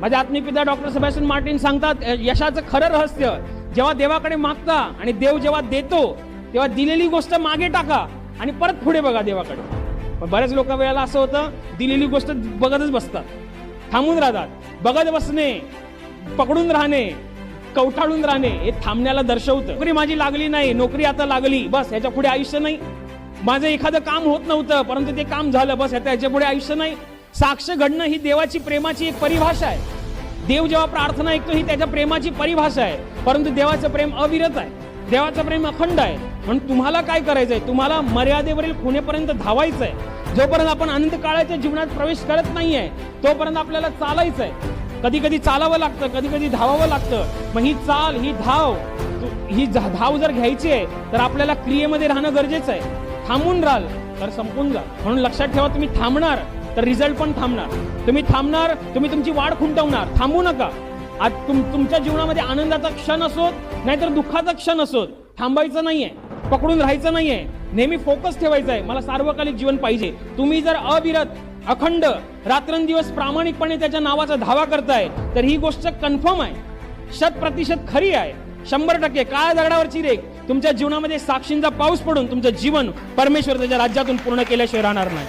माझे आत्मिक पिता डॉक्टर सेबॅस्टियन मार्टिन सांगतात, यशाचं खरं रहस्य जेव्हा देवाकडे मागता आणि देव जेव्हा देतो तेव्हा दिलेली गोष्ट मागे टाका आणि परत पुढे बघा देवाकडे. पण बऱ्याच लोक वेळेला असं होतं, दिलेली गोष्ट बघतच बसतात, थांबून राहतात. बघत बसणे, पकडून राहणे, कवठाळून राहणे हे थांबण्याला दर्शवतं. नोकरी माझी लागली नाही, नोकरी आता लागली, बस ह्याच्या पुढे आयुष्य नाही. माझं एखादं काम होत नव्हतं परंतु ते काम झालं, बस ह्याच्या पुढे आयुष्य नाही. साक्ष घडणं ही देवाची प्रेमाची एक परिभाषा आहे. देव जेव्हा प्रार्थना ऐकतो ही त्याच्या प्रेमाची परिभाषा आहे. परंतु देवाचं प्रेम अविरत आहे, देवाचं प्रेम अखंड आहे. म्हणून तुम्हाला काय करायचंय? तुम्हाला मर्यादेवरील खुणेपर्यंत धावायचंय. जोपर्यंत आपण अनंत काळाच्या जीवनात प्रवेश करत नाहीये तोपर्यंत आपल्याला चालायचंय. कधी कधी चालावं लागतं, कधी कधी धावावं लागतं. मग ही चाल, ही धाव जर घ्यायची आहे तर आपल्याला क्रियेमध्ये राहणं गरजेचं आहे. थांबून राहाल तर संपून जा. म्हणून लक्षात ठेवा, तुम्ही थांबणार तर रिझल्ट पण थांबणार. तुम्ही थांबणार, तुम्ही तुमची वाढ खुंटवणार. थांबू नका. आज तुमच्या जीवनामध्ये आनंदाचा क्षण असोत नाहीतर दुःखाचा क्षण असोत, थांबायचं नाहीये, पकडून राहायचं नाहीये. नेहमी फोकस ठेवायचा आहे, मला सार्वकालिक जीवन पाहिजे. तुम्ही जर अविरत, अखंड, रात्रंदिवस प्रामाणिकपणे त्याच्या नावाचा धावा करताय तर ही गोष्ट कन्फर्म आहे, 100% खरी आहे, 100%. काळ्या दगडावरची रेघ तुमच्या जीवनामध्ये साक्षींचा पाऊस पडून तुमचं जीवन परमेश्वर त्याच्या राज्यातून पूर्ण केल्याशिवाय राहणार नाही.